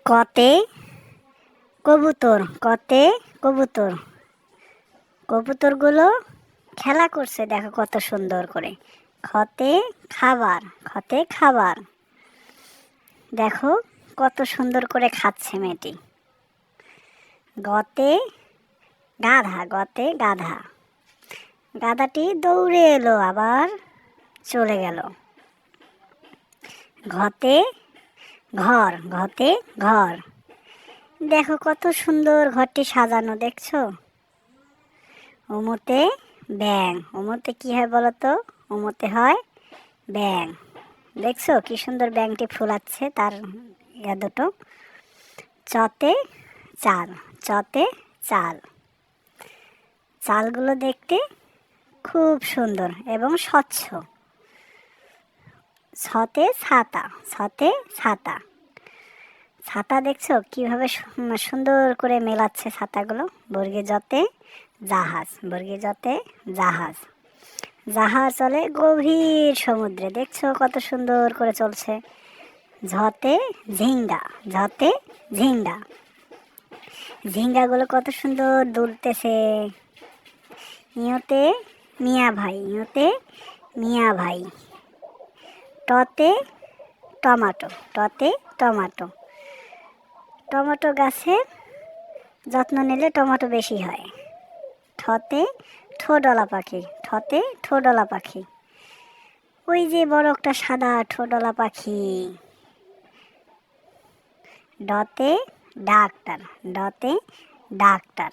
কতে কবুতর, কতে কবুতর। কবুতরগুলো খেলা করছে, দেখো কত সুন্দর করে। খতে খাবার, খতে খাবার। দেখো কত সুন্দর করে খাচ্ছে মেয়েটি। গতে গাধা, গতে গাধা। গাধাটি দৌড়ে এলো আবার চলে গেল। ঘতে ঘর, ঘতে ঘর। দেখো কত সুন্দর ঘরটি সাজানো, দেখছো? ওমতে ব্যাং, ওমতে কি হয় বলো তো? ওমতে হয় ব্যাং। দেখছো কি সুন্দর ব্যাংটি ফুলাচ্ছে তার দুটো। চতে চাল, চতে চাল। চালগুলো দেখতে খুব সুন্দর এবং স্বচ্ছ। ছতে ছাতা, ছতে ছাতা। ছাতা দেখছো কিভাবে সুন্দর করে মেলাচ্ছে ছাতাগুলো। বর্গে যতে জাহাজ, বর্গে যতে জাহাজ। জাহাজ চলে গভীর সমুদ্রে, দেখছো কত সুন্দর করে চলছে। ঝতে ঝিঙ্গা, ঝতে ঝিঙ্গা। ঝিঙ্গাগুলো কত সুন্দর দুলতেছে। ইয়োতে মিয়া ভাই, ইয়োতে মিয়া ভাই। টতে টমাটো, টতে টমাটো। টমেটো গাছের যত্ন নিলে টমেটো বেশি হয়। ঠতে ঠোডলা পাখি, ঠতে ঠোডলা পাখি। ওই যে বড় একটা সাদা ঠোডলা পাখি। ডতে ডাক্তার, ডতে ডাক্তার।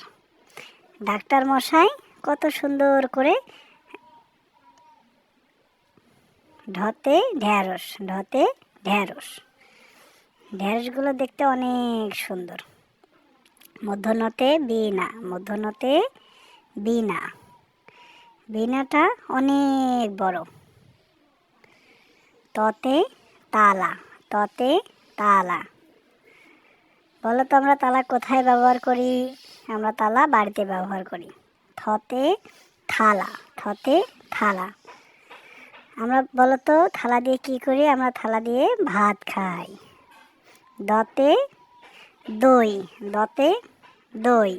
ডাক্তার মশাই কত সুন্দর করে। ঢতে ঢ্যাঁড়স, ঢতে ঢ্যাঁড়স। ঢ্যাঁড়সগুলো দেখতে অনেক সুন্দর। মধ্যনতে বীণা, মধ্যনতে বীণা। বীণাটা অনেক বড়। ততে তালা, ততে তালা। বলো তো আমরা তালা কোথায় ব্যবহার করি? আমরা তালা বাড়িতে ব্যবহার করি। থতে থালা, থতে থালা। আমরা বলো তো থালা দিয়ে কি করি? আমরা থালা দিয়ে ভাত খাই। দতে দই, দতে দই।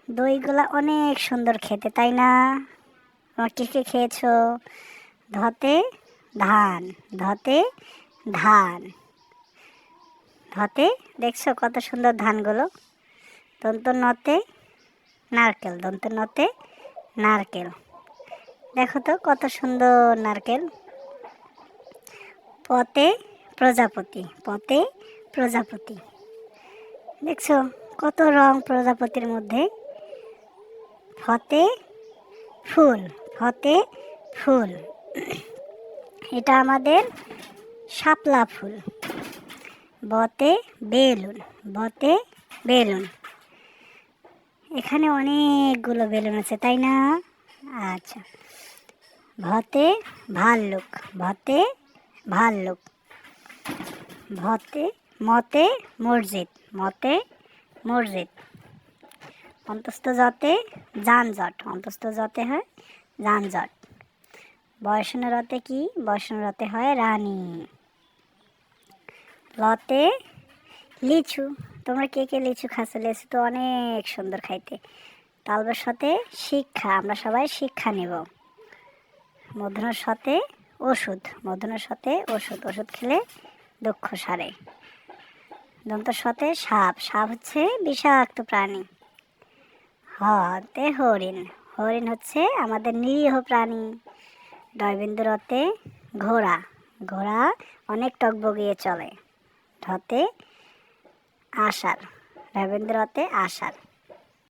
দইগুলা অনেক সুন্দর খেতে, তাই না? তোমার কে কে খেয়েছো? ধতে ধান, ধতে ধান। ধতে দেখছো কত সুন্দর ধানগুলো। দন্ত নতে নারকেল, দন্ত নতে নারকেল। দেখো তো কত সুন্দর নারকেল। পতে প্রজাপতি, পতে প্রজাপতি। দেখছো কত রং প্রজাপতির মধ্যে। ফতে ফুল, ফতে ফুল। এটা আমাদের শাপলা ফুল। বতে বেলুন, বতে বেলুন। এখানে অনেকগুলো বেলুন আছে, তাই না? আচ্ছা। ভতে ভাল্লুক, ভতে ভাল্লুক। ভতে মতে মসজিদ, মতে মসজিদ। অন্তস্থ যতে যানজট, অন্তস্থ যতে হয় যানজট। বয়সন রতে কি? বয়সন রতে হয় রানী। লতে লিচু। তোমরা কে কে লিচু খাচ্ছ? লিচু তো অনেক সুন্দর খাইতে। তালবের সাথে শিক্ষা, আমরা সবাই শিক্ষা নেব। মূর্ধন্যর সাথে ওষুধ, মূর্ধন্যর সাথে ওষুধ, ওষুধ খেলে দুঃখ সারে। দন্তর সাথে সাপ, সাপ হচ্ছে বিষাক্ত প্রাণী। হতে হরিণ, হরিণ হচ্ছে আমাদের নিরীহ প্রাণী। ডয়বিন্দুরতে ঘোড়া, ঘোড়া অনেক টকবগিয়ে চলে। ঢতে আষাঢ়, ডয়বিন্দুরতে আষাঢ়।